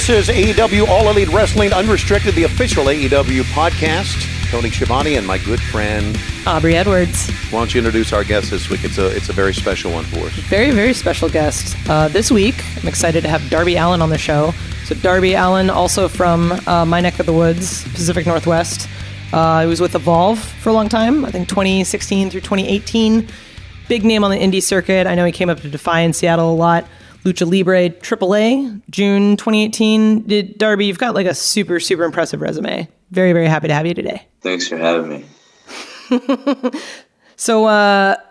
This is AEW All Elite Wrestling Unrestricted, the official AEW podcast. Tony Shivoli and my good friend Aubrey Edwards. Why don't you introduce our guest this week? It's a very special one for us. Very, very special guest. This week, I'm excited to have Darby Allin on the show. So Darby Allin, also from my neck of the woods, Pacific Northwest. He was with Evolve for a long time, I think 2016 through 2018. Big name on the indie circuit. I know he came up to Defy in Seattle a lot. Lucha Libre AAA, June 2018. Darby, you've got like a super, super impressive resume. Very, very happy to have you today. Thanks for having me. So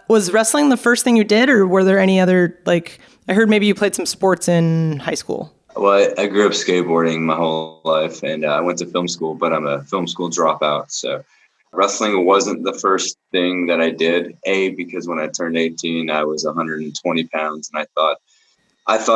was wrestling the first thing you did, or were there any other, like, I heard maybe you played some sports in high school? Well, I grew up skateboarding my whole life, and I went to film school, but I'm a film school dropout. So wrestling wasn't the first thing that I did, because when I turned 18, I was 120 pounds, and I thought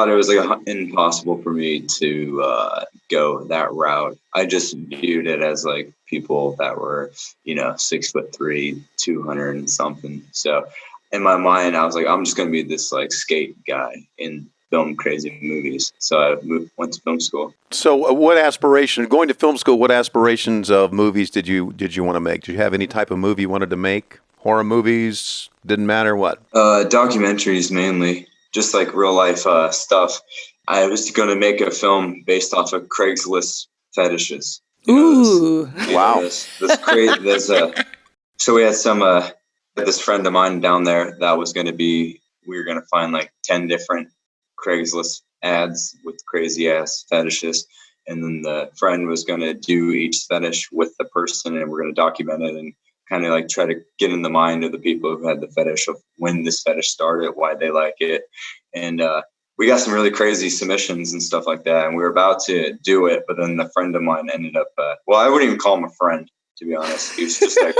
it was like impossible for me to go that route. I just viewed it as like people that were, 6'3", 200 and something. So in my mind, I was like, I'm just going to be this like skate guy in film crazy movies. So I went to film school. So going to film school, what aspirations of movies did you want to make? Did you have any type of movie you wanted to make? Horror movies? Didn't matter what? Documentaries mainly. Just like real life stuff. I was going to make a film based off of Craigslist fetishes. Ooh! Wow! So we had this friend of mine down there that was going to be. We were going to find like 10 different Craigslist ads with crazy ass fetishes, and then the friend was going to do each fetish with the person, and we're going to document it and kind of like try to get in the mind of the people who had the fetish of when this fetish started, why they like it. And we got some really crazy submissions and stuff like that. And we were about to do it, but then a friend of mine ended up, I wouldn't even call him a friend, to be honest. He was just like,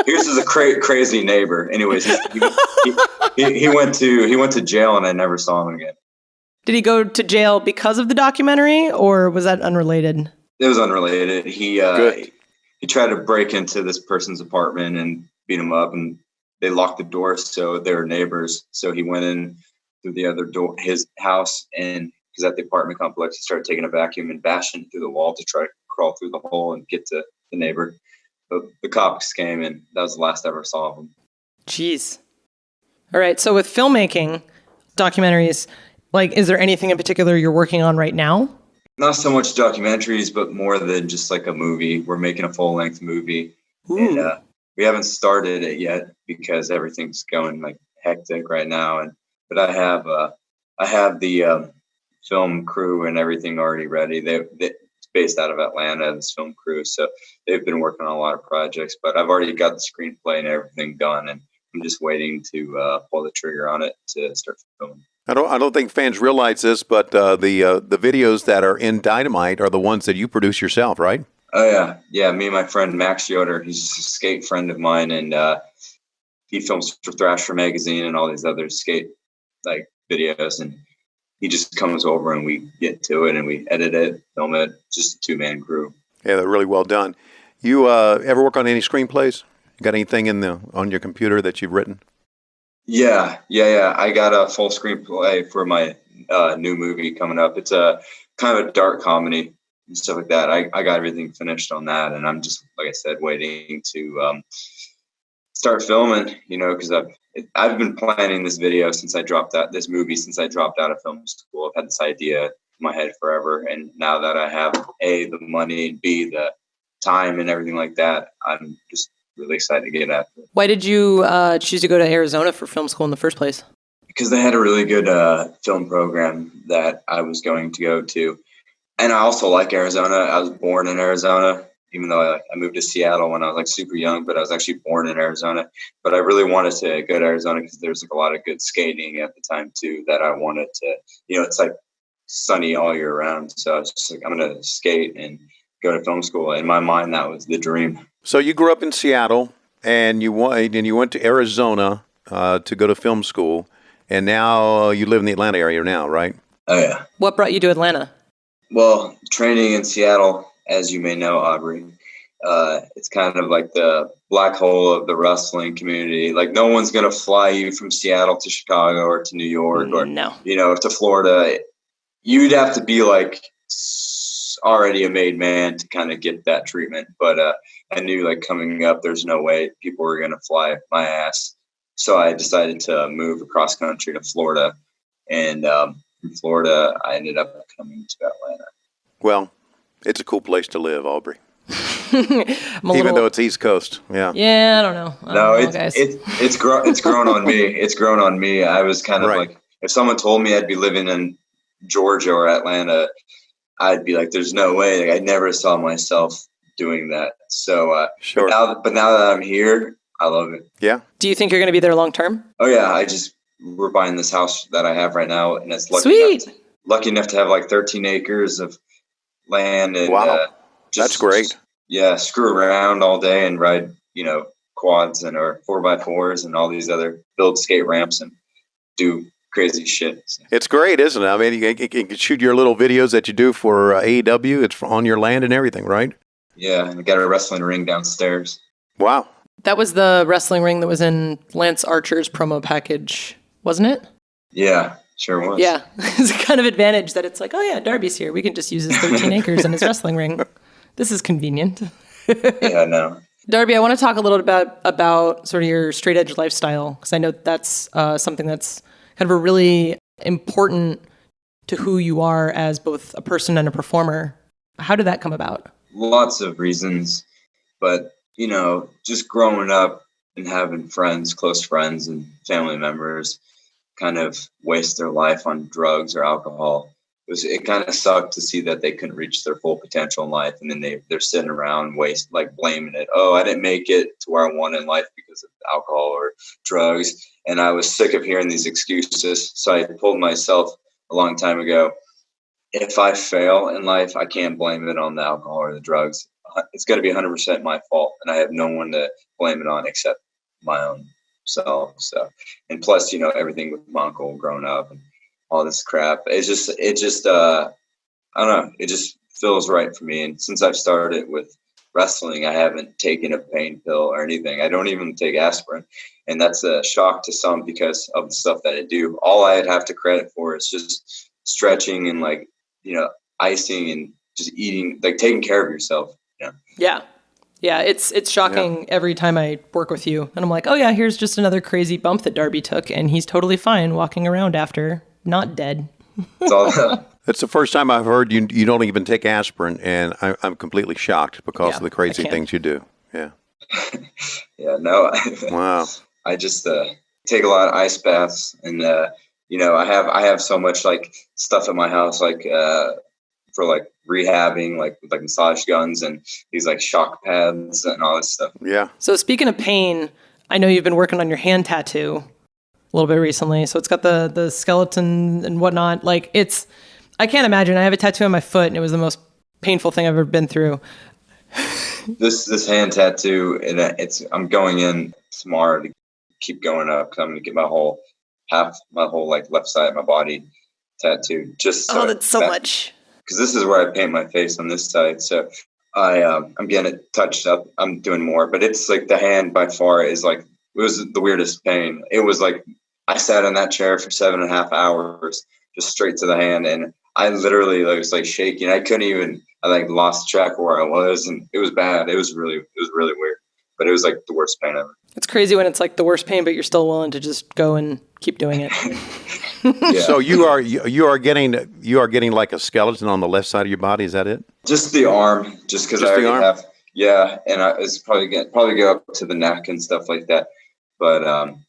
he was just a crazy neighbor. Anyways, he went to jail, and I never saw him again. Did he go to jail because of the documentary, or was that unrelated? It was unrelated. He tried to break into this person's apartment and beat him up, and they locked the door, so they were neighbors. So he went in through the other door, his house, and because at the apartment complex, he started taking a vacuum and bashing through the wall to try to crawl through the hole and get to the neighbor. But the cops came, and that was the last I ever saw of him. Jeez. All right. So with filmmaking, documentaries, like, is there anything in particular you're working on right now? Not so much documentaries, but more than just like a movie. We're making a full-length movie. Ooh. And we haven't started it yet because everything's going like hectic right now. But I have the film crew and everything already ready. It's based out of Atlanta, this film crew, so they've been working on a lot of projects. But I've already got the screenplay and everything done, and I'm just waiting to pull the trigger on it to start filming. I don't think fans realize this, but the videos that are in Dynamite are the ones that you produce yourself, right? Oh yeah. Me and my friend Max Yoder, he's a skate friend of mine, and he films for Thrasher magazine and all these other skate like videos, and he just comes over and we get to it and we edit it, film it. Just a 2-man crew. Yeah, they're really well done. You ever work on any screenplays? You got anything on your computer that you've written? Yeah. I got a full screenplay for my new movie coming up. It's a kind of a dark comedy and stuff like that. I got everything finished on that, and I'm just, like I said, waiting to start filming. Because I've been planning this movie since I dropped out of film school. I've had this idea in my head forever, and now that I have A, the money, and B, the time and everything like that, I'm just really excited to get after it. Why did you choose to go to Arizona for film school in the first place? Because they had a really good film program that I was going to go to. And I also like Arizona. I was born in Arizona, even though I moved to Seattle when I was like super young, but I was actually born in Arizona. But I really wanted to go to Arizona because there's like a lot of good skating at the time too that I wanted to, it's like sunny all year round. So I was just like, I'm going to skate and go to film school. In my mind, that was the dream. So you grew up in Seattle, and you went to Arizona to go to film school, and now you live in the Atlanta area now, right? Oh, yeah. What brought you to Atlanta? Well, training in Seattle, as you may know, Aubrey, it's kind of like the black hole of the wrestling community. Like, no one's going to fly you from Seattle to Chicago or to New York or, to Florida. You'd have to be like was already a made man to kind of get that treatment. But I knew like coming up, there's no way people were going to fly my ass. So I decided to move across country to Florida. And from Florida, I ended up coming to Atlanta. Well, it's a cool place to live, Aubrey. Even though it's East Coast. Yeah. Yeah, I don't know. It's grown on me. It's grown on me. I was kind of like, if someone told me I'd be living in Georgia or Atlanta, I'd be like, there's no way. Like, I never saw myself doing that. So, sure. But now that I'm here, I love it. Yeah. Do you think you're going to be there long term? Oh yeah. We're buying this house that I have right now, and it's lucky enough to have like 13 acres of land. And, wow. That's great. Yeah. Screw around all day and ride, quads or 4x4s and all these other build skate ramps and do crazy shit. It's great, isn't it? I mean, you can shoot your little videos that you do for AEW. It's on your land and everything, right? Yeah, and I got a wrestling ring downstairs. Wow. That was the wrestling ring that was in Lance Archer's promo package, wasn't it? Yeah, sure was. Yeah, it's a kind of advantage that it's like, oh yeah, Darby's here. We can just use his 13 acres and his wrestling ring. This is convenient. Yeah, no. Darby, I want to talk a little bit about sort of your straight edge lifestyle, because I know that's something that's kind of a really important to who you are as both a person and a performer. How did that come about? Lots of reasons, but just growing up and having friends, close friends and family members kind of waste their life on drugs or alcohol. It kind of sucked to see that they couldn't reach their full potential in life, and then they're sitting around blaming it. Oh, I didn't make it to where I wanted in life because of alcohol or drugs. And I was sick of hearing these excuses. So I told myself a long time ago, if I fail in life, I can't blame it on the alcohol or the drugs. It's going to be 100% my fault, and I have no one to blame it on except my own self. So, and plus, everything with my uncle growing up and all this crap. I don't know. It just feels right for me. And since I've started with wrestling, I haven't taken a pain pill or anything. I don't even take aspirin. And that's a shock to some because of the stuff that I do. All I'd have to credit for is just stretching and icing and just eating, taking care of yourself. Yeah. Yeah, it's shocking every time I work with you. And I'm like, oh yeah, here's just another crazy bump that Darby took, and he's totally fine walking around after, not dead. That's the first time I've heard you don't even take aspirin, and I'm completely shocked because of the crazy things you do. Yeah. Yeah, no. Wow. I just take a lot of ice baths, and I have so much stuff at my house for rehabbing, with massage guns and these shock pads and all this stuff. Yeah. So speaking of pain, I know you've been working on your hand tattoo a little bit recently. So it's got the skeleton and whatnot. I can't imagine. I have a tattoo on my foot, and it was the most painful thing I've ever been through. This hand tattoo, and I'm going in tomorrow to keep going up because I'm going to get my whole left side of my body tattooed. That's so much. Because this is where I paint my face on this side. So I'm getting it touched up. I'm doing more, but it's the hand by far is it was the weirdest pain. It was I sat in that chair for 7.5 hours, just straight to the hand. And I literally was shaking. I couldn't even, I lost track of where I was, and it was bad. It was really weird, but it was the worst pain ever. It's crazy when it's the worst pain, but you're still willing to just go and keep doing it. Yeah. So you are getting a skeleton on the left side of your body. Is that it? Just the arm, just because I already have. Yeah, and it's probably go up to the neck and stuff like that. But I don't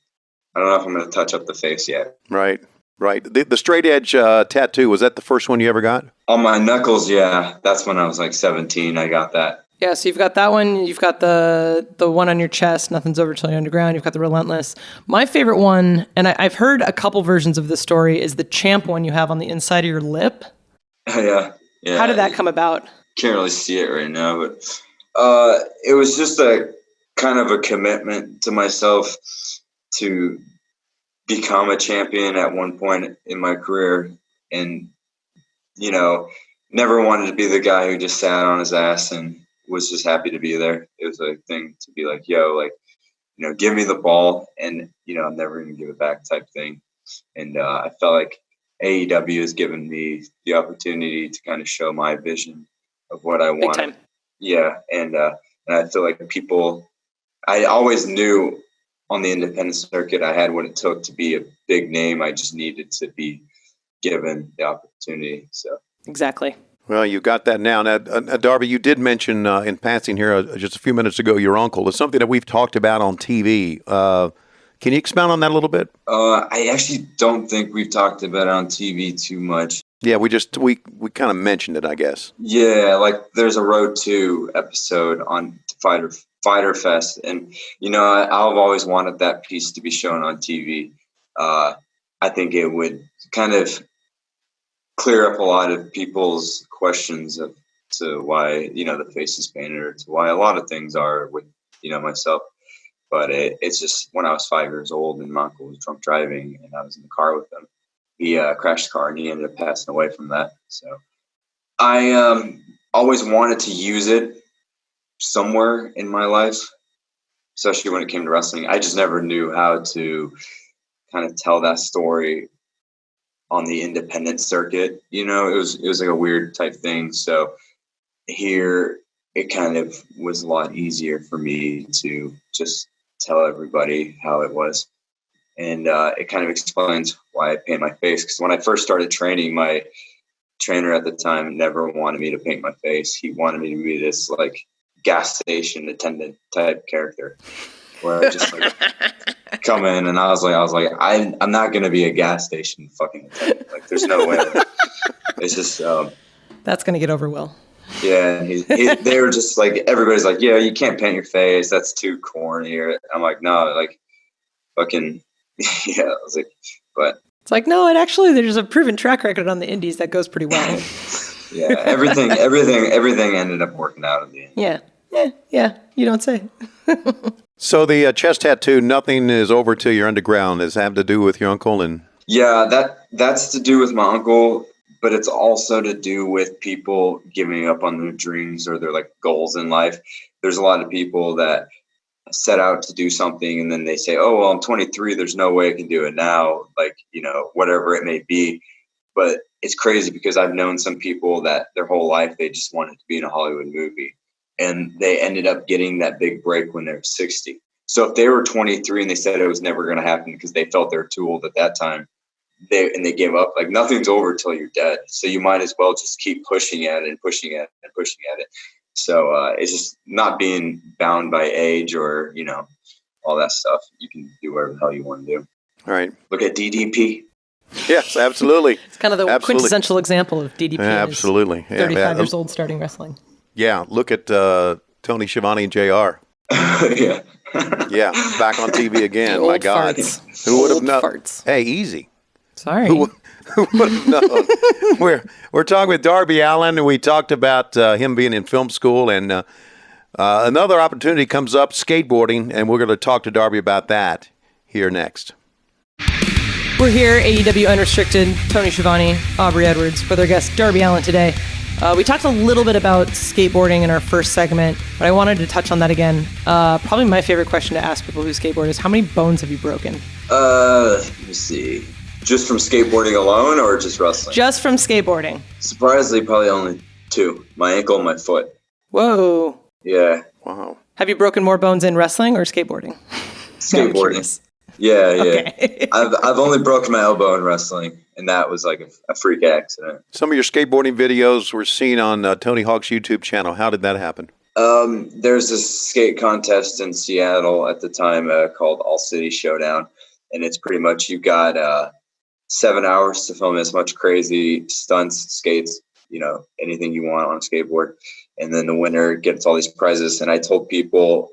know if I'm going to touch up the face yet. Right. The straight edge tattoo, was that the first one you ever got? On my knuckles, yeah. That's when I was 17. I got that. Yeah, so you've got that one. You've got the one on your chest, Nothing's Over Till You're Underground. You've got the Relentless. My favorite one, and I've heard a couple versions of this story, is the champ one you have on the inside of your lip. Yeah. How did that come about? Can't really see it right now, but it was just a kind of a commitment to myself to become a champion at one point in my career, and never wanted to be the guy who just sat on his ass and was just happy to be there. It was a thing to be give me the ball, and I'm never going to give it back type thing. And I felt like AEW has given me the opportunity to kind of show my vision of what I Big wanted. time. Yeah, and I feel like I always knew on the independent circuit I had what it took to be a big name. I just needed to be given the opportunity. So Exactly. Well, you got that now. Now, Darby, you did mention in passing here just a few minutes ago your uncle. It's something that we've talked about on TV. Can you expound on that a little bit? I actually don't think we've talked about it on TV too much. Yeah, we kind of mentioned it, I guess. Yeah, like there's a Road 2 episode on Fighter Fest, and I've always wanted that piece to be shown on TV. I think it would kind of clear up a lot of people's questions to why the face is painted, or to why a lot of things are with myself. But it's just when I was 5 years old and my uncle was drunk driving and I was in the car with him, he crashed the car and he ended up passing away from that. So I always wanted to use it somewhere in my life, especially when it came to wrestling. I just never knew how to kind of tell that story on the independent circuit. It was like a weird type thing. So here it kind of was a lot easier for me to just tell everybody how it was. And it kind of explains why I paint my face. Because when I first started training, my trainer at the time never wanted me to paint my face. He wanted me to be this like gas station attendant type character, where I just like come in and I was like, I'm not gonna be a gas station fucking attendant. Like, there's no way. It's just That's going to get over well. yeah. And they were just like, everybody's like, yeah, you can't paint your face. That's too corny. Or I'm like, no, like fucking yeah. I was like, but It's like, no, there's a proven track record on the indies that goes pretty well. yeah, everything ended up working out in the end. Yeah, you don't say. So the chest tattoo, nothing is over till you're underground. Does that have to do with your uncle? And Yeah, that's to do with my uncle, but it's also to do with people giving up on their dreams or their like goals in life. There's a lot of people that set out to do something and then they say, oh, well, I'm 23. There's no way I can do it now. Like, whatever it may be. But it's crazy because I've known some people that their whole life, they just wanted to be in a Hollywood movie, and they ended up getting that big break when they're 60. So if they were 23 and they said it was never going to happen because they felt they were too old at that time, they gave up. Like, nothing's over till you're dead. So you might as well just keep pushing at it and pushing at it and pushing at it. So it's just not being bound by age or, all that stuff. You can do whatever the hell you want to do. all right. Look at DDP. Yes, absolutely. It's kind of the quintessential example of DDP. Absolutely. 35 years old starting wrestling. Yeah, look at Tony Schiavone and JR. Yeah. Yeah, back on TV again. Old My God. farts. Who would have Old known? farts. Hey, easy. Sorry. Who would have known? We're talking with Darby Allin, and we talked about him being in film school, and another opportunity comes up, skateboarding, and we're going to talk to Darby about that here next. We're here, AEW Unrestricted, Tony Schiavone, Aubrey Edwards, with our guest Darby Allin today. We talked a little bit about skateboarding in our first segment, but I wanted to touch on that again. Probably my favorite question to ask people who skateboard is, how many bones have you broken? Let me see. Just from skateboarding alone or just wrestling? Just from skateboarding. Surprisingly, probably only 2. My ankle and my foot. Whoa. Yeah. Wow. Have you broken more bones in wrestling or skateboarding? Skateboarding. Yeah. Okay. I've only broken my elbow in wrestling, and that was like a freak accident. Some of your skateboarding videos were seen on Tony Hawk's YouTube channel. How did that happen? There's this skate contest in Seattle at the time called All City Showdown, and it's pretty much you got 7 hours to film as much crazy stunts, skates, anything you want on a skateboard, and then the winner gets all these prizes. And I told people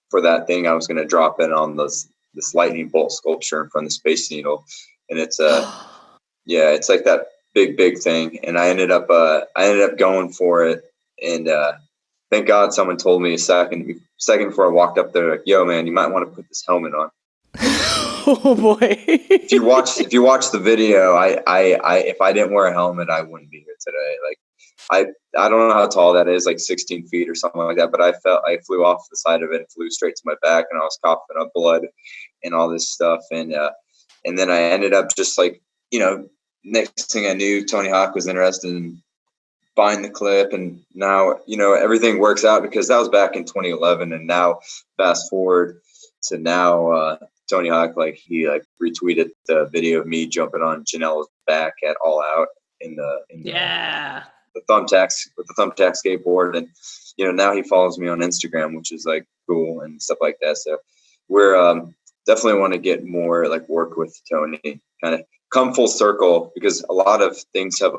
for that thing I was going to drop in on this lightning bolt sculpture in front of the Space Needle, and it's it's like that big thing. And I ended up going for it, and thank God someone told me a second before I walked up there, like, yo man, you might want to put this helmet on. Oh boy. If you watch the video, I if I didn't wear a helmet, I wouldn't be here today. Like, I don't know how tall that is, like 16 feet or something like that, but I flew off the side of it and flew straight to my back, and I was coughing up blood and all this stuff. And then I ended up just like, next thing I knew, Tony Hawk was interested in buying the clip, and now, you know, everything works out because that was back in 2011. And now fast forward to now, Tony Hawk, like he like retweeted the video of me jumping on Janela's back at All Out in the thumbtacks with the thumbtack skateboard. And, you know, now he follows me on Instagram, which is like cool and stuff like that. So we're definitely want to get more like work with Tony, kind of come full circle, because a lot of things have,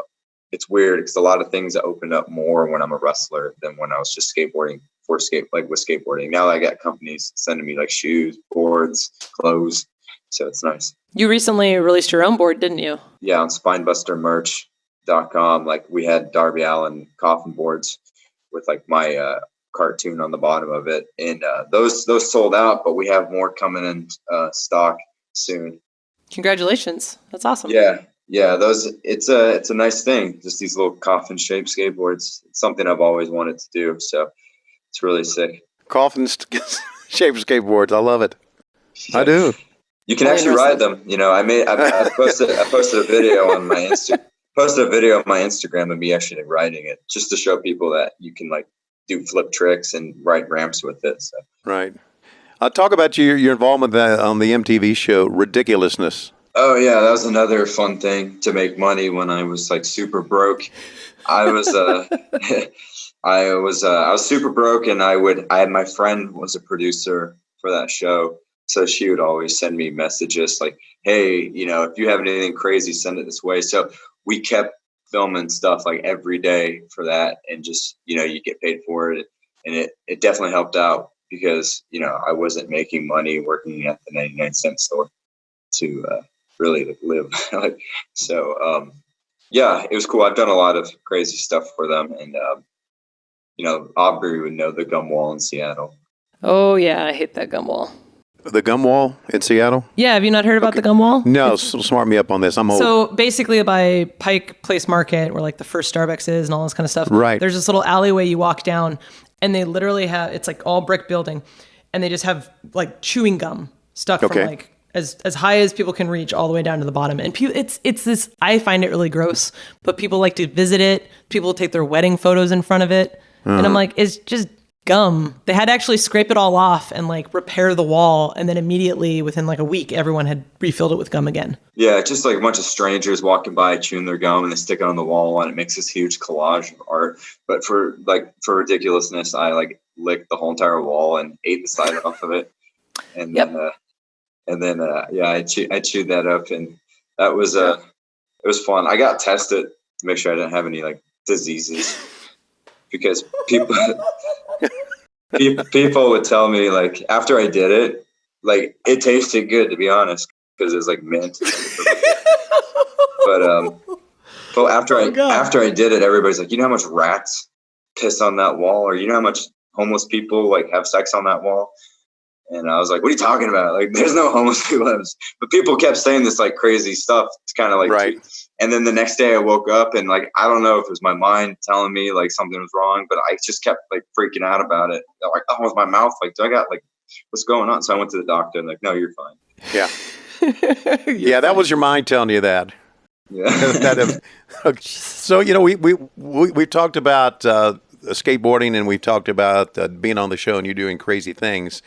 it's weird because a lot of things opened up more when I'm a wrestler than when I was just skateboarding with skateboarding. Now I got companies sending me like shoes, boards, clothes. So it's nice. You recently released your own board, didn't you? Yeah, on spinebustermerch.com. Like we had Darby Allin Coffin Boards with like my cartoon on the bottom of it. And those sold out, but we have more coming in stock soon. Congratulations. That's awesome. Yeah. Those, it's a nice thing. Just these little coffin shaped skateboards. It's something I've always wanted to do. So it's really sick. Coffin shaped skateboards. I love it. I do. You can actually ride them. You know, I posted a video on my Instagram of me actually riding it, just to show people that you can like do flip tricks and ride ramps with it. So. Right. Talk about your involvement on the MTV show Ridiculousness. Oh yeah, that was another fun thing to make money when I was like super broke. I was I was super broke, and my friend was a producer for that show, so she would always send me messages like, "Hey, you know, if you have anything crazy, send it this way." So we kept filming stuff like every day for that, and just, you know, you get paid for it, and it definitely helped out because, you know, I wasn't making money working at the 99-cent store to really like live. So yeah, it was cool. I've done a lot of crazy stuff for them, and you know, Aubrey would know the gum wall in Seattle. Oh yeah, I hate that gum wall. The gum wall in Seattle? Yeah, have you not heard about the gum wall? No, smart me up on this. I'm old. So basically by Pike Place Market, where like the first Starbucks is and all this kind of stuff. Right. There's this little alleyway you walk down, and they literally have, it's like all brick building, and they just have like chewing gum stuck from like as high as people can reach all the way down to the bottom. And it's this, I find it really gross, but people like to visit it. People take their wedding photos in front of it. And I'm like, it's just gum. They had to actually scrape it all off and like repair the wall. And then immediately within like a week, everyone had refilled it with gum again. Yeah, just like a bunch of strangers walking by, chewing their gum, and they stick it on the wall, and it makes this huge collage of art. But for Ridiculousness, I like licked the whole entire wall and ate the side off of it. And then I chewed that up, and that was it was fun. I got tested to make sure I didn't have any like diseases, because people would tell me like after I did it, like it tasted good, to be honest, because it's like mint. But after I did it, everybody's like, you know how much rats piss on that wall, or you know how much homeless people like have sex on that wall? And I was like, what are you talking about? Like, there's no homeless people. But people kept saying this like crazy stuff. It's kind of like, right. And then the next day I woke up and like, I don't know if it was my mind telling me like something was wrong, but I just kept like freaking out about it. Like, oh, was my mouth like, do I got like, what's going on? So I went to the doctor and like, no, you're fine. Yeah. Yeah, that was your mind telling you that. Yeah. So, you know, we've talked about skateboarding, and we've talked about being on the show and you doing crazy things.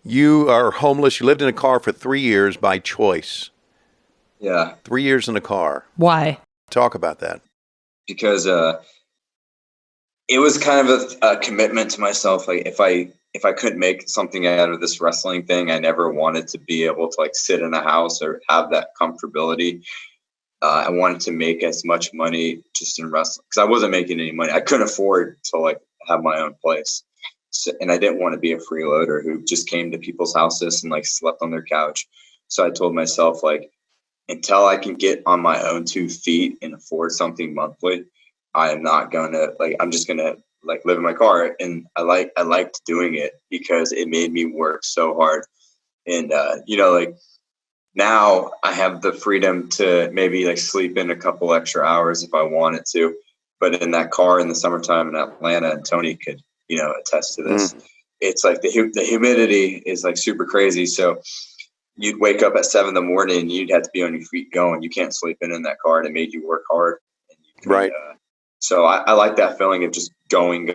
You are homeless. You lived in a car for 3 years by choice. Yeah. 3 years in a car. Why? Talk about that. Because it was kind of a commitment to myself. Like if I couldn't make something out of this wrestling thing, I never wanted to be able to like sit in a house or have that comfortability. I wanted to make as much money just in wrestling, because I wasn't making any money. I couldn't afford to like have my own place. So, and I didn't want to be a freeloader who just came to people's houses and like slept on their couch. So I told myself, like, until I can get on my own 2 feet and afford something monthly, I am not going to like, I'm just going to like live in my car. And I liked doing it because it made me work so hard. And, you know, like now I have the freedom to maybe like sleep in a couple extra hours if I wanted to, but in that car in the summertime in Atlanta, and Tony could, you know, attest to this. It's like the humidity is like super crazy. So you'd wake up at 7 a.m. and you'd have to be on your feet going. You can't sleep in that car, and it made you work hard. And you could, right. So I like that feeling of just going.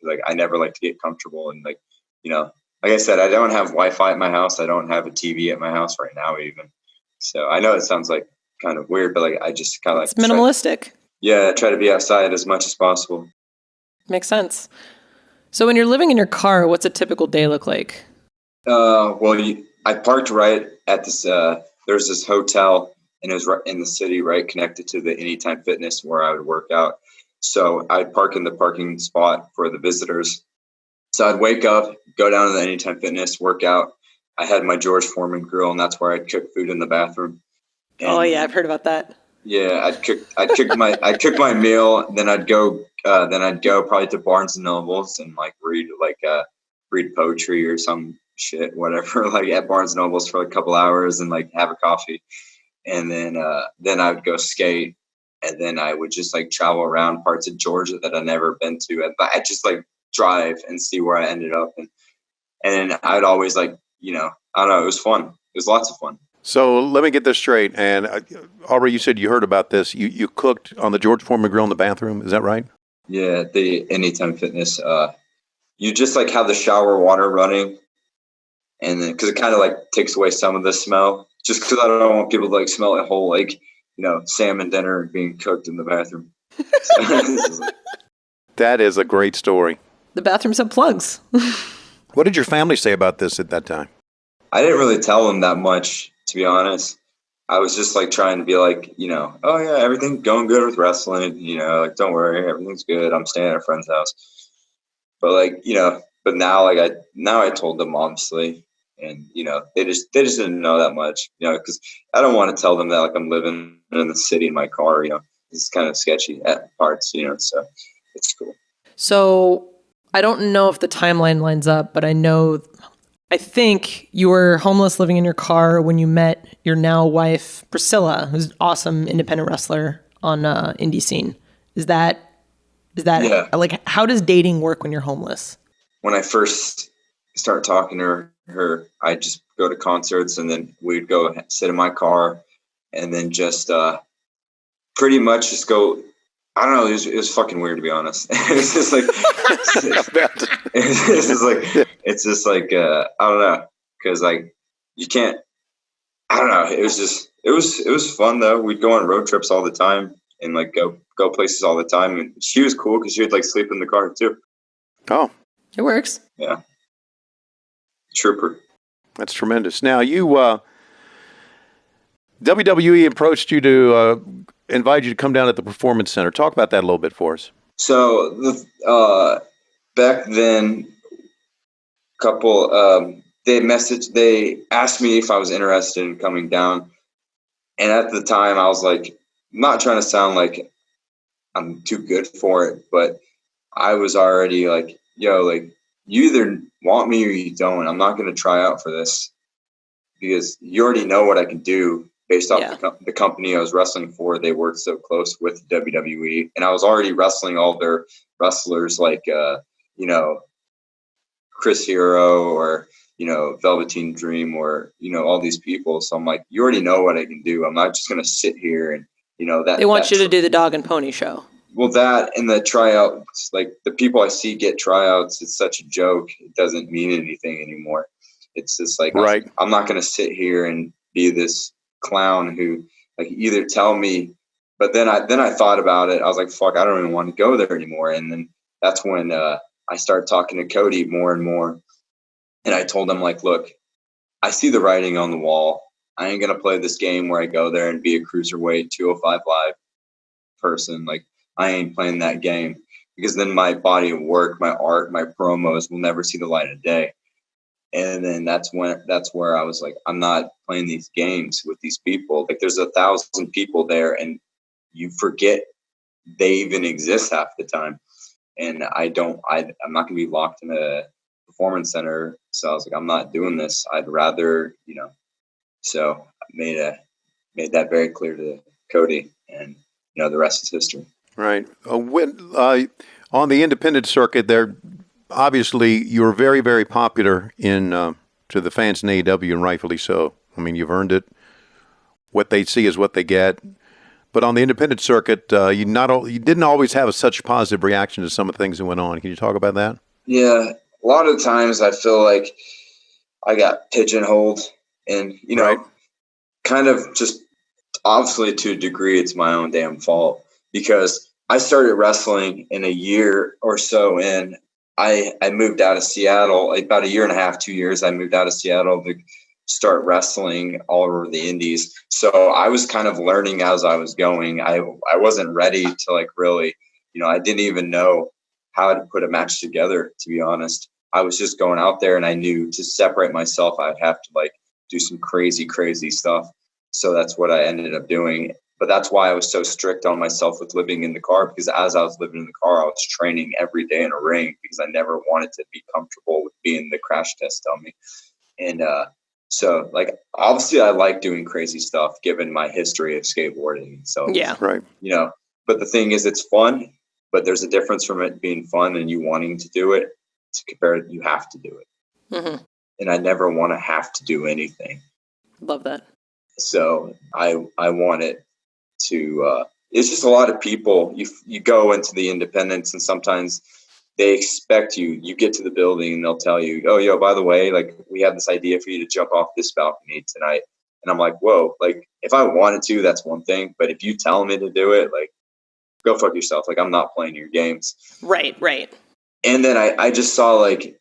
Like, I never like to get comfortable. And like, like I said, I don't have Wi-Fi at my house. I don't have a TV at my house right now even. So I know it sounds like kind of weird, but like, I just kind of like. It's minimalistic. Try to be outside as much as possible. Makes sense. So when you're living in your car, what's a typical day look like? I parked right at this, there's this hotel, and it was right in the city, right connected to the Anytime Fitness where I would work out. So I'd park in the parking spot for the visitors. So I'd wake up, go down to the Anytime Fitness, work out. I had my George Foreman grill, and that's where I'd cook food in the bathroom. And, I've heard about that. Yeah, I'd cook my meal. Then I'd go probably to Barnes and Nobles and like read poetry or some shit, whatever, like at Barnes and Nobles for a couple hours and like have a coffee. And then I would go skate, and then I would just like travel around parts of Georgia that I'd never been to. But I just like drive and see where I ended up, and I'd always like, I don't know, it was fun. It was lots of fun. So let me get this straight. And Aubrey, you said you heard about this. You cooked on the George Foreman grill in the bathroom. Is that right? Yeah, the Anytime Fitness. You just like have the shower water running, and then because it kind of like takes away some of the smell. Just because I don't want people to like smell a whole like salmon dinner being cooked in the bathroom. That is a great story. The bathrooms have plugs. What did your family say about this at that time? I didn't really tell them that much, to be honest. I was just like trying to be like, oh yeah, everything's going good with wrestling. Like, don't worry, everything's good. I'm staying at a friend's house. But like, but now like I told them honestly, and they just didn't know that much, because I don't want to tell them that like I'm living in the city in my car. It's kind of sketchy at parts, so it's cool. So I don't know if the timeline lines up, but I think you were homeless living in your car when you met your now wife, Priscilla, who's an awesome independent wrestler on indie scene. Is that yeah. Like, how does dating work when you're homeless? When I first start talking to her, I just go to concerts, and then we'd go sit in my car, and then just pretty much just go. I don't know. It was fucking weird, to be honest. It's just like, it's just like, I don't know. Cause like, you can't, I don't know. It was fun though. We'd go on road trips all the time and like go places all the time. And she was cool cause she would like sleep in the car too. Oh, it works. Yeah. Trooper. That's tremendous. Now WWE approached you to invite you to come down at the Performance Center. Talk about that a little bit for us. So back then, they asked me if I was interested in coming down, and at the time I was like, I'm not trying to sound like I'm too good for it, but I was already like, yo, like, you either want me or you don't. I'm not going to try out for this because you already know what I can do. Based off the company I was wrestling for, they worked so close with WWE, and I was already wrestling all their wrestlers like, Chris Hero or, Velveteen Dream or, all these people. So I'm like, you already know what I can do. I'm not just going to sit here and, that. They want you to do the dog and pony show. Well, that and the tryouts, like the people I see get tryouts, it's such a joke. It doesn't mean anything anymore. It's just like, right. I'm not going to sit here and be this clown who like either tell me, but then I thought about it. I was like, fuck, I don't even want to go there anymore. And then that's when I started talking to Cody more and more. And I told him like, look, I see the writing on the wall. I ain't going to play this game where I go there and be a cruiserweight 205 live person. Like, I ain't playing that game because then my body of work, my art, my promos will never see the light of day. And then that's where I was like, I'm not playing these games with these people. Like, there's 1,000 people there and you forget they even exist half the time. And I'm not going to be locked in a performance center. So I was like, I'm not doing this. I'd rather, so I made that very clear to Cody, and, the rest is history. Right. On the independent circuit there, obviously, you're very, very popular to the fans in AEW, and rightfully so. I mean, you've earned it. What they see is what they get. But on the independent circuit, you didn't always have such positive reaction to some of the things that went on. Can you talk about that? Yeah, a lot of times I feel like I got pigeonholed, and Right. kind of just obviously to a degree, it's my own damn fault because I started wrestling in a year or so in. I moved out of Seattle, like about a year and a half, 2 years. I moved out of Seattle to start wrestling all over the indies. So I was kind of learning as I was going. I wasn't ready to like really, I didn't even know how to put a match together, to be honest. I was just going out there, and I knew to separate myself, I'd have to like do some crazy, crazy stuff. So that's what I ended up doing. But that's why I was so strict on myself with living in the car, because as I was living in the car, I was training every day in a ring because I never wanted to be comfortable with being the crash test dummy. And so, like, obviously, I like doing crazy stuff given my history of skateboarding. So, Yeah. Right. But the thing is, it's fun, but there's a difference from it being fun and you wanting to do it to compare you have to do it. Mm-hmm. And I never want to have to do anything. Love that. So I want it to, it's just a lot of people, you go into the independents and sometimes they expect you get to the building and they'll tell you, oh, yo, by the way, like we have this idea for you to jump off this balcony tonight. And I'm like, whoa, like if I wanted to, that's one thing. But if you tell me to do it, like, go fuck yourself. Like, I'm not playing your games. Right. And then I just saw like,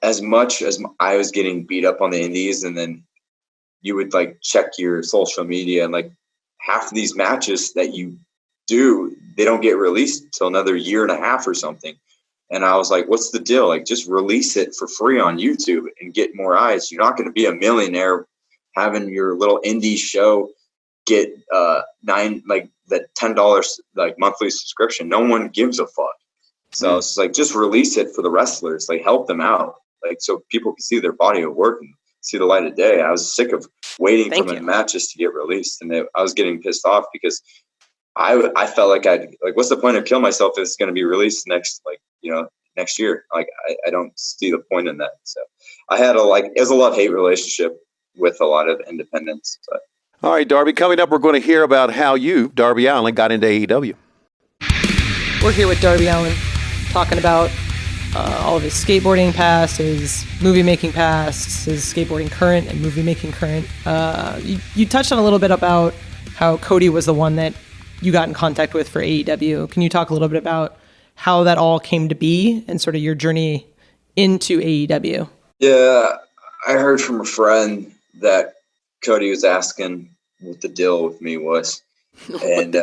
as much as I was getting beat up on the indies, and then you would like check your social media and like half of these matches that you do, they don't get released until another year and a half or something. And I was like, what's the deal? Like, just release it for free on YouTube and get more eyes. You're not going to be a millionaire having your little indie show get the $10 like monthly subscription. No one gives a fuck. So it's like, just release it for the wrestlers, like help them out, like so people can see their body of work and see the light of day. I was sick of waiting for my matches to get released, and I was getting pissed off because I felt like what's the point of killing myself if it's going to be released next year? Like I don't see the point in that. So I had it was a love-hate relationship with a lot of independents. But. All right, Darby, coming up, we're going to hear about how you, Darby Allin, got into AEW. We're here with Darby Allin talking about all of his skateboarding past, his movie making past, his skateboarding current and movie making current. You touched on a little bit about how Cody was the one that you got in contact with for AEW. Can you talk a little bit about how that all came to be and sort of your journey into AEW? Yeah, I heard from a friend that Cody was asking what the deal with me was. And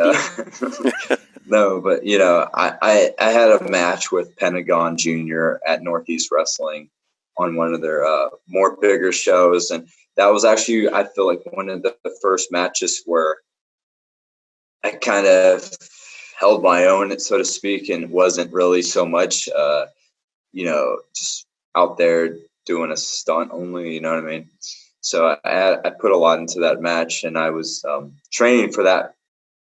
no, but I had a match with Pentagon Jr. at Northeast Wrestling on one of their more bigger shows, and that was actually, I feel like, one of the first matches where I kind of held my own, so to speak, and wasn't really so much just out there doing a stunt only, you know what I mean? So I put a lot into that match, and I was training for that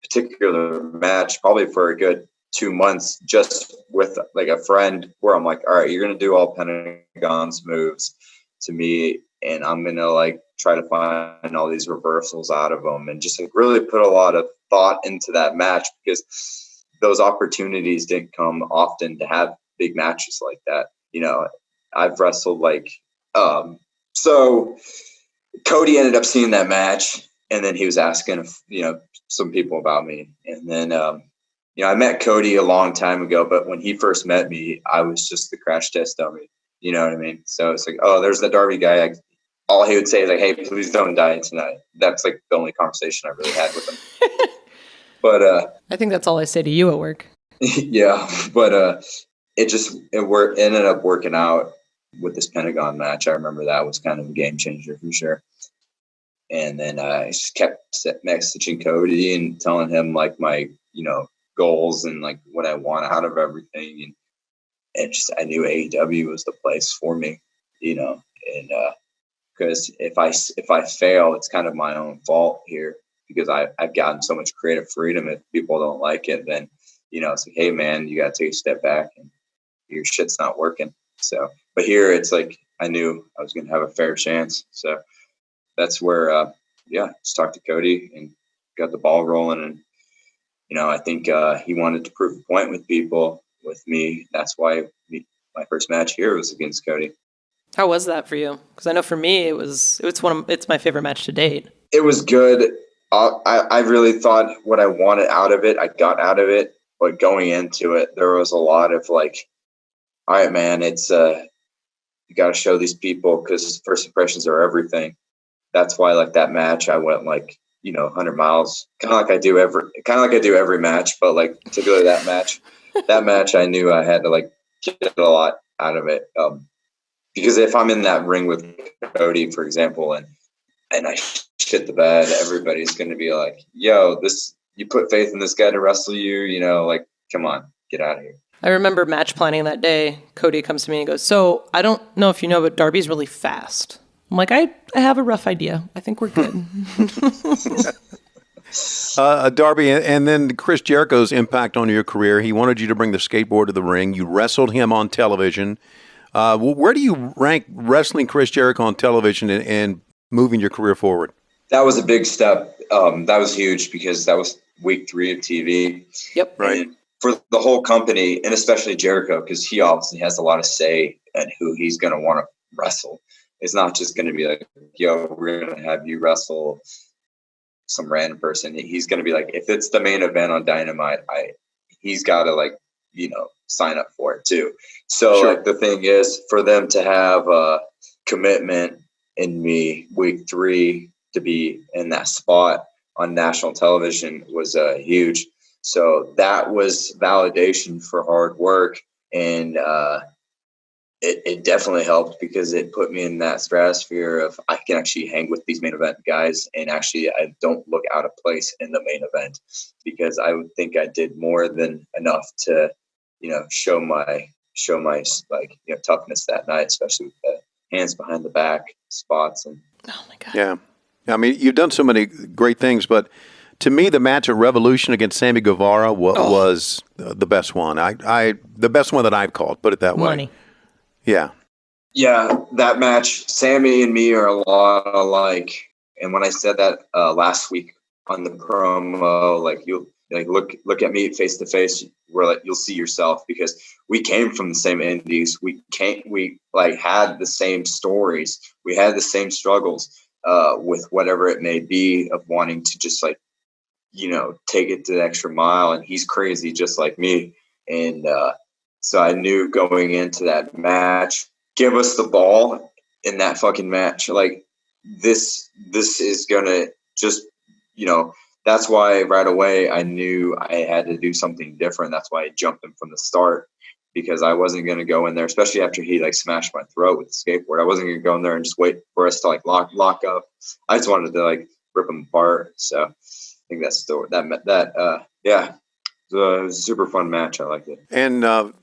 particular match probably for a good 2 months, just with like a friend, where I'm like, all right, you're going to do all Pentagon's moves to me, and I'm going to like try to find all these reversals out of them, and just like really put a lot of thought into that match, because those opportunities didn't come often to have big matches like that. I've wrestled so Cody ended up seeing that match, and then he was asking some people about me, and then I met Cody a long time ago, but when he first met me, I was just the crash test dummy. You know what I mean? So it's like, oh, there's the Darby guy. All he would say is like, hey, please don't die tonight. That's like the only conversation I really had with him. But I think that's all I say to you at work. Yeah, but it ended up working out with this Pentagon match. I remember that was kind of a game changer for sure. And then I just kept messaging Cody and telling him like my goals and like what I want out of everything, and just I knew AEW was the place for me, and because if I fail, it's kind of my own fault here, because I've gotten so much creative freedom. If people don't like it, then it's like, hey man, you got to take a step back, and your shit's not working. So, but here it's like I knew I was going to have a fair chance. So that's where just talked to Cody and got the ball rolling, and I think he wanted to prove a point with people, with me. That's why my first match here was against Cody. How was that for you? Because I know for me, it's my favorite match to date. It was good. I really thought what I wanted out of it, I got out of it. But going into it, there was a lot of like, all right, man, it's you got to show these people because first impressions are everything. That's why, like that match, I went like 100 miles, kind of like I do every match, but like particularly that match, I knew I had to like get a lot out of it. Because if I'm in that ring with Cody, for example, and I shit the bed, everybody's going to be like, yo, you put faith in this guy to wrestle you, like, come on, get out of here. I remember match planning that day. Cody comes to me and goes, so I don't know if you know, but Darby's really fast. I'm like, I have a rough idea. I think we're good. Darby, and then Chris Jericho's impact on your career. He wanted you to bring the skateboard to the ring. You wrestled him on television. Where do you rank wrestling Chris Jericho on television and moving your career forward? That was a big step. That was huge because that was week 3 of TV. Yep. Right. And for the whole company, and especially Jericho, because he obviously has a lot of say in who he's going to want to wrestle. It's not just going to be like, yo, we're going to have you wrestle some random person. He's going to be like, if it's the main event on Dynamite, he's got to sign up for it too. So Sure. the thing is for them to have a commitment in me week 3 to be in that spot on national television was huge. So that was validation for hard work. And, it definitely helped because it put me in that stratosphere of I can actually hang with these main event guys, and actually I don't look out of place in the main event because I would think I did more than enough to, show my toughness that night, especially with the hands behind the back spots. And Oh my God. Yeah. I mean, you've done so many great things, but to me, the match at Revolution against Sammy Guevara was the best one. The best one that I've called, put it that way. Money. Yeah. yeah, that match, Sammy and me are a lot alike. And when I said that last week on the promo, you'll look at me face to face, you'll see yourself because we came from the same indies. We had the same stories. We had the same struggles with whatever it may be of wanting to just take it to the extra mile. And he's crazy just like me. And so I knew going into that match, give us the ball in that fucking match. Like this is gonna just, that's why right away I knew I had to do something different. That's why I jumped him from the start because I wasn't going to go in there, especially after he smashed my throat with the skateboard. I wasn't going to go in there and just wait for us to lock up. I just wanted to rip him apart. So I think that's yeah, it was a super fun match. I liked it. And,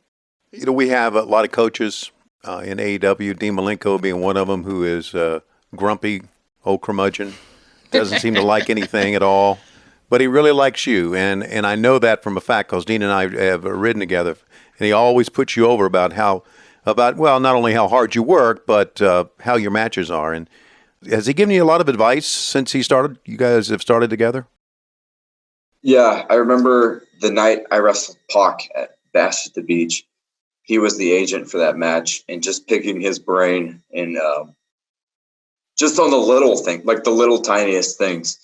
we have a lot of coaches in AEW, Dean Malenko being one of them, who is grumpy, old curmudgeon, doesn't seem to like anything at all, but he really likes you. And I know that from a fact because Dean and I have ridden together, and he always puts you over about not only how hard you work, but how your matches are. And has he given you a lot of advice since you guys have started together? Yeah, I remember the night I wrestled Pike at Bash at the Beach. He was the agent for that match, and just picking his brain and just on the little thing, the little tiniest things.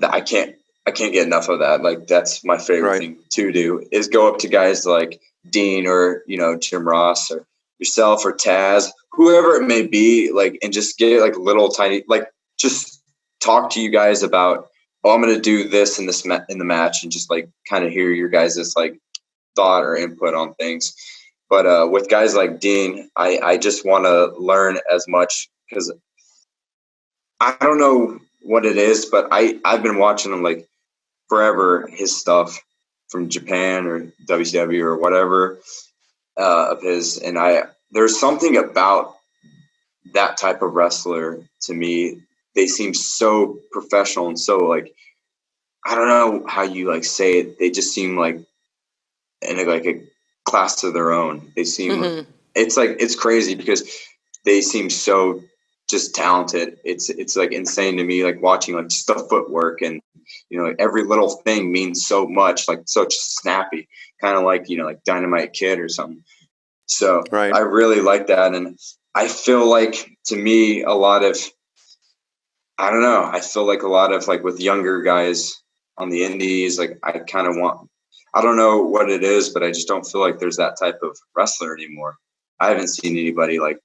I can't get enough of that. That's my favorite thing to do is go up to guys like Dean or Jim Ross or yourself or Taz, whoever it may be, and just get little tiny just talk to you guys about, oh, I'm going to do this in the match, and just kind of hear your guys' thought or input on things. But with guys like Dean, I just want to learn as much because I don't know what it is, but I've been watching him forever, his stuff from Japan or WCW or whatever of his. And there's something about that type of wrestler to me. They seem so professional and so I don't know how you say it. They just seem in a class of their own. They seem it's crazy because they seem so just talented. It's like insane to me, like watching like just the footwork and, like every little thing means so much, like such snappy, kind of like, like Dynamite Kid or something. So right. I really like that. And I feel like, to me, a lot of, I don't know, I feel like a lot of like with younger guys on the indies, like I kind of I don't know what it is, but I just don't feel like there's that type of wrestler anymore. I haven't seen anybody like,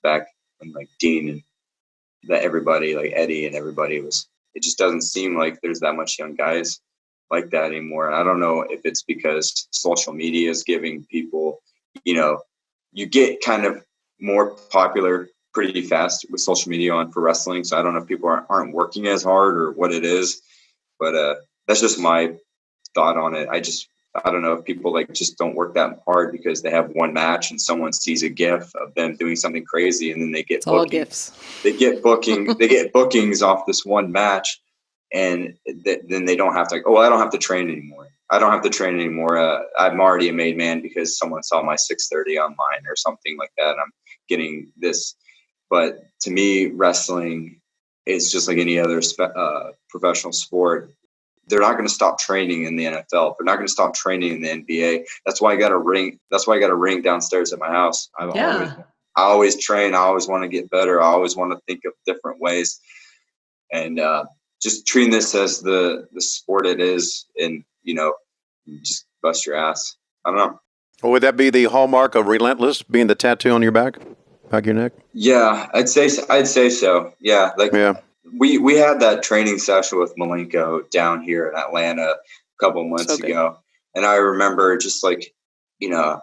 back when like Dean and that everybody, like Eddie and everybody it just doesn't seem like there's that much young guys like that anymore. And I don't know if it's because social media is giving people, you get kind of more popular pretty fast with social media on for wrestling. So I don't know if people aren't working as hard or what it is, but that's just my thought on it. I don't know if people like just don't work that hard because they have one match and someone sees a GIF of them doing something crazy and then they get all GIFs. They get bookings off this one match, and then they don't have to. I don't have to train anymore. I'm already a made man because someone saw my 630 online or something like that. I'm getting this. But to me, wrestling is just like any other professional sport. They're not going to stop training in the NFL. They're not going to stop training in the NBA. That's why I got a ring. That's why I got a ring downstairs at my house. I always train. I always want to get better. I always want to think of different ways, and just treating this as the sport it is, and just bust your ass. I don't know. Well, would that be the hallmark of Relentless, being the tattoo on your back of your neck? Yeah, I'd say so. Yeah, We had that training session with Malenko down here in Atlanta a couple months ago. And I remember just like, I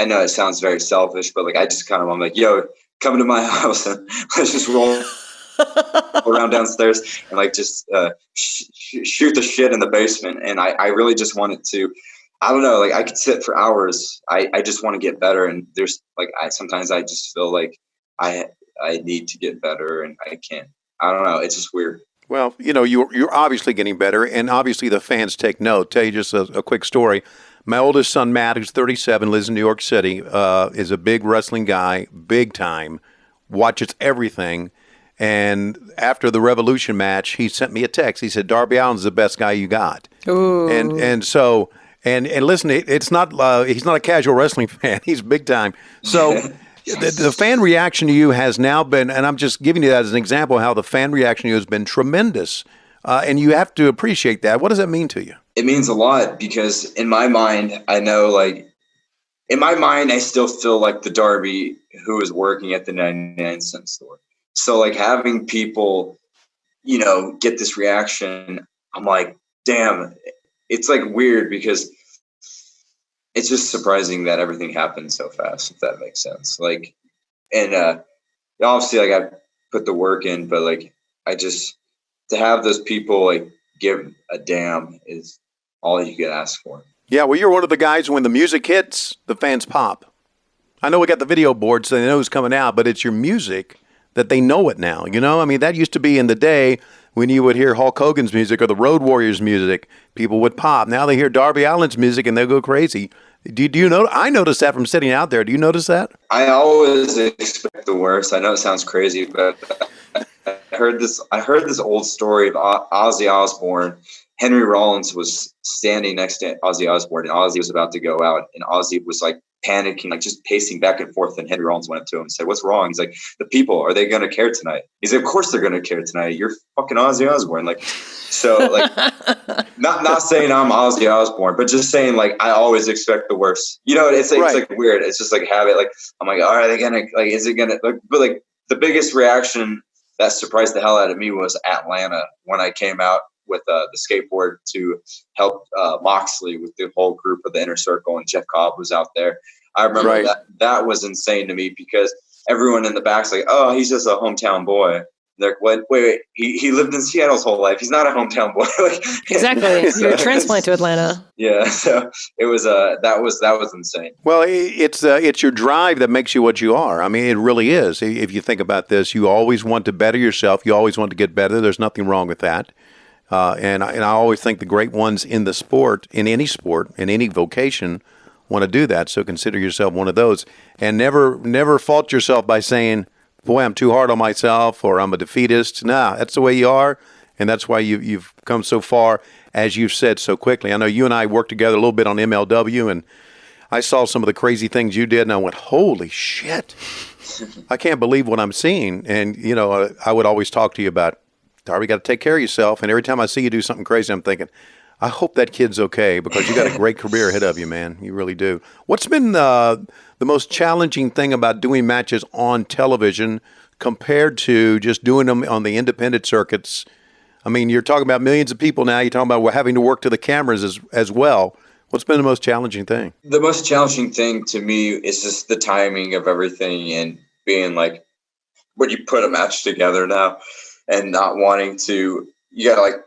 know it sounds very selfish, but like, I'm like, yo, come to my house and let's just roll around downstairs and like, just shoot the shit in the basement. And I really just wanted to, I don't know, like I could sit for hours. I just want to get better. And there's like, sometimes I just feel like I need to get better and I can't. I don't know. It's just weird. Well, you're obviously getting better, and obviously the fans take note. Tell you just a quick story. My oldest son, Matt, who's 37, lives in New York City, is a big wrestling guy, big time, watches everything. And after the Revolution match, he sent me a text. He said, Darby Allin's the best guy you got. Ooh. And so, and listen, it's not, he's not a casual wrestling fan. He's big time. So the fan reaction to you has now been, and I'm just giving you that as an example, how the fan reaction to you has been tremendous. And you have to appreciate that. What does that mean to you? It means a lot because in my mind, I know like, in my mind, I still feel like the Darby who is working at the 99-cent store. So like having people, get this reaction, I'm like, damn, it's like weird because it's just surprising that everything happened so fast, if that makes sense. Like, and obviously like I put the work in, but like, to have those people like give a damn is all you could ask for. Yeah, well, you're one of the guys when the music hits, the fans pop. I know we got the video board, so they know who's coming out, but it's your music that they know it now. I mean, that used to be in the day when you would hear Hulk Hogan's music or the Road Warriors music, people would pop. Now they hear Darby Allin's music and they'll go crazy. Do you know? I noticed that from sitting out there. Do you notice that? I always expect the worst. I know it sounds crazy, but I heard this old story of Ozzy Osbourne. Henry Rollins was standing next to Ozzy Osbourne, and Ozzy was about to go out, and Ozzy was like panicking, like just pacing back and forth. And Henry Rollins went up to him and said, "What's wrong?" He's like, "The people, are they going to care tonight?" He's like, "Of course they're going to care tonight. You're fucking Ozzy Osbourne." Like, so like, not saying I'm Ozzy Osbourne, but just saying like I always expect the worst. It's like, It's like weird. It's just like habit. Like I'm like, are they gonna like? Is it gonna like? But like the biggest reaction that surprised the hell out of me was Atlanta when I came out with the skateboard to help Moxley with the whole group of the Inner Circle, and Jeff Cobb was out there. I remember that was insane to me because everyone in the back's like, "Oh, he's just a hometown boy." They're like, "What? Wait. He lived in Seattle his whole life. He's not a hometown boy." Like, exactly. You're a transplant to Atlanta. Yeah. So it was that was insane. Well, it's your drive that makes you what you are. I mean, it really is. If you think about this, you always want to better yourself. You always want to get better. There's nothing wrong with that. And I always think the great ones in the sport, in any vocation, want to do that. So consider yourself one of those, and never fault yourself by saying, boy, I'm too hard on myself or I'm a defeatist. Nah, that's the way you are, and that's why you've come so far, as you've said so quickly. I know you and I worked together a little bit on MLW, and I saw some of the crazy things you did, and I went, holy shit. I can't believe what I'm seeing. And, you know, I would always talk to you about, Darby, got to take care of yourself. And every time I see you do something crazy, I'm thinking, I hope that kid's okay, because you got a great career ahead of you, man. You really do. What's been the most challenging thing about doing matches on television compared to just doing them on the independent circuits? I mean, you're talking about millions of people now. You're talking about having to work to the cameras as well. What's been the most challenging thing? The most challenging thing to me is just the timing of everything, and being like, when you put a match together now and not wanting to, you got to like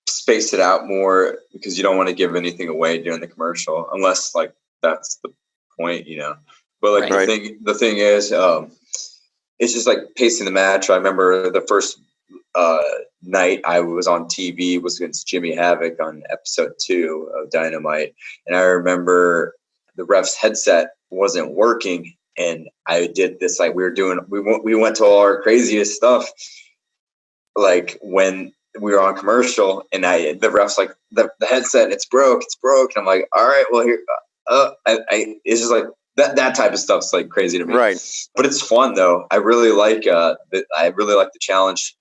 space it out more, because you don't want to give anything away during the commercial, unless like that's the point, you know. But like the thing is, it's just like pacing the match. I remember the first night I was on TV was against Jimmy Havoc on episode 2 of Dynamite, and I remember the ref's headset wasn't working, and I did this like we went to all our craziest stuff, like when we were on commercial, and the ref's like the headset, it's broke, and I'm like, all right, well here, it's just like that type of stuff's like crazy to me, right? But it's fun though. I really like the challenge.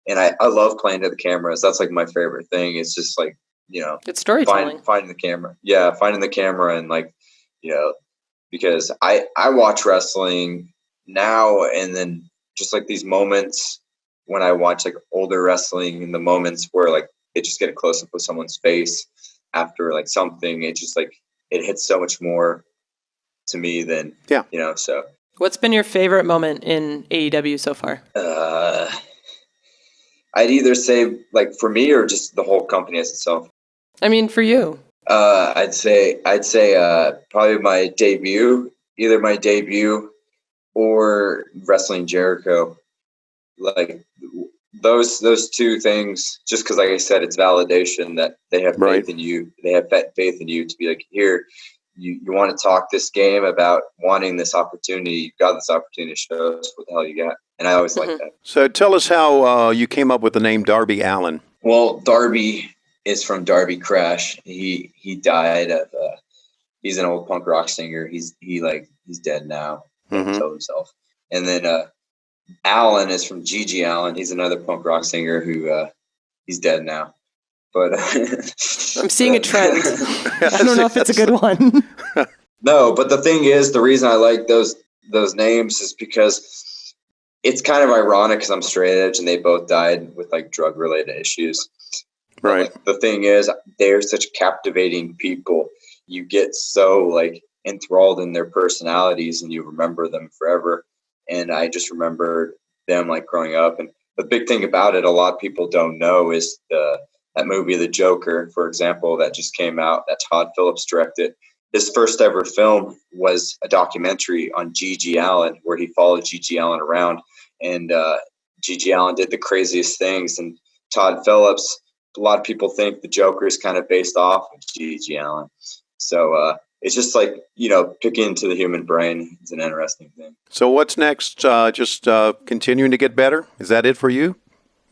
And I love playing to the cameras. That's like my favorite thing. It's just like, you know, it's storytelling. Finding the camera. Yeah, finding the camera, and like, you know, because I watch wrestling now, and then just like these moments when I watch like older wrestling, and the moments where like it just get a close up of someone's face after like something, it just like it hits so much more to me than you know. So what's been your favorite moment in AEW so far? I'd either say like for me, or just the whole company as itself. I mean, for you. I'd say probably my debut, either my debut or wrestling Jericho. Like those two things, just because like I said, it's validation that they have faith in you. They have faith in you to be like, here, you want to talk this game about wanting this opportunity. You got this opportunity to show us what the hell you got. And I always like that. So tell us how you came up with the name Darby Allin. Well, Darby is from Darby Crash. He died of he's an old punk rock singer. He's dead now. He killed himself. And then Allin is from Gigi Allin. He's another punk rock singer who he's dead now. But I'm seeing a trend. I don't know if it's a good one. No, but the thing is, the reason I like those names is because it's kind of ironic, because I'm straight edge and they both died with like drug related issues. Right. Like, the thing is, they're such captivating people. You get so like enthralled in their personalities, and you remember them forever. And I just remember them like growing up. And the big thing about it, a lot of people don't know, is that movie, The Joker, for example, that just came out, that Todd Phillips directed. His first ever film was a documentary on Gigi Allin, where he followed Gigi Allin around, and Gigi Allin did the craziest things. And Todd Phillips, a lot of people think The Joker is kind of based off of Gigi Allin. So it's just like, you know, picking into the human brain is an interesting thing. So what's next? Just continuing to get better? Is that it for you?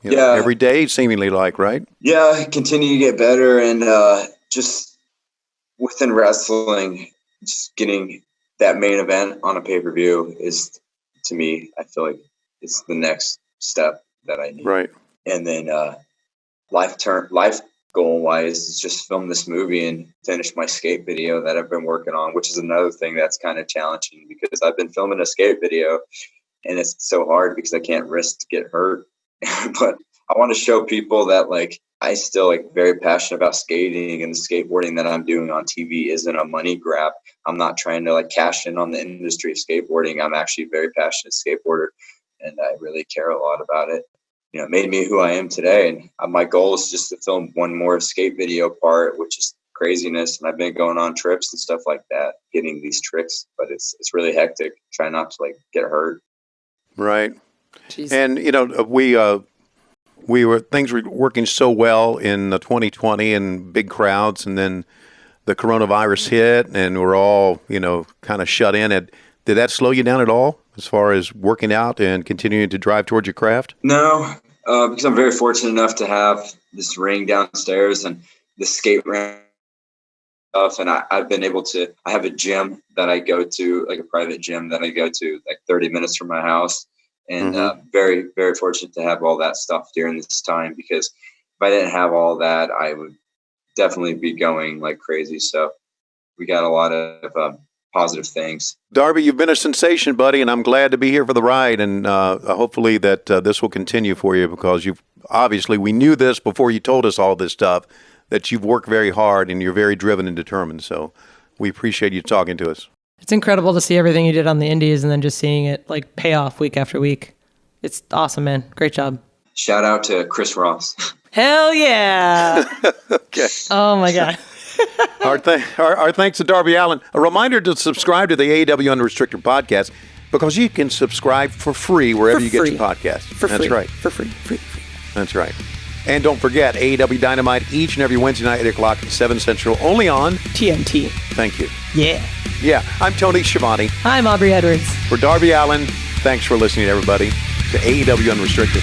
You know, every day, seemingly like, right? Yeah, continue to get better, and just within wrestling, just getting that main event on a pay-per-view is, to me, I feel like it's the next step that I need. Right. And then life goal-wise is just film this movie and finish my skate video that I've been working on, which is another thing that's kind of challenging, because I've been filming a skate video, and it's so hard because I can't risk to get hurt. But I want to show people that like I still like very passionate about skating, and the skateboarding that I'm doing on TV isn't a money grab. I'm not trying to like cash in on the industry of skateboarding. I'm actually a very passionate skateboarder, and I really care a lot about it. You know, it made me who I am today. And my goal is just to film one more skate video part, which is craziness. And I've been going on trips and stuff like that, getting these tricks, but it's really hectic. Try not to like get hurt. Right. Jeez. And, you know, things were working so well in 2020 and big crowds, and then the coronavirus hit, and we're all, you know, kind of shut in. Did that slow you down at all? as far as working out and continuing to drive towards your craft? No, because I'm very fortunate enough to have this ring downstairs and the skate ramp stuff. And I've been able to, I have a gym that I go to, like a private gym that I go to like 30 minutes from my house. And very, very fortunate to have all that stuff during this time, because if I didn't have all that, I would definitely be going like crazy. So we got a lot of positive things. Darby, you've been a sensation, buddy, and I'm glad to be here for the ride. And hopefully that this will continue for you, because you've obviously, we knew this before you told us all this stuff, that you've worked very hard and you're very driven and determined. So we appreciate you talking to us. It's incredible to see everything you did on the indies and then just seeing it like pay off week after week. It's awesome, man. Great job. Shout out to Chris Ross. Hell yeah. Okay. Oh my God. Our thanks to Darby Allin. A reminder to subscribe to the AEW Unrestricted podcast, because you can subscribe for free wherever you get your podcast. That's right. For free. That's right. And don't forget, AEW Dynamite each and every Wednesday night at 8 o'clock, 7 Central, only on TNT. Thank you. Yeah. Yeah, I'm Tony Schiavone. I'm Aubrey Edwards. For Darby Allin, thanks for listening, everybody, to AEW Unrestricted.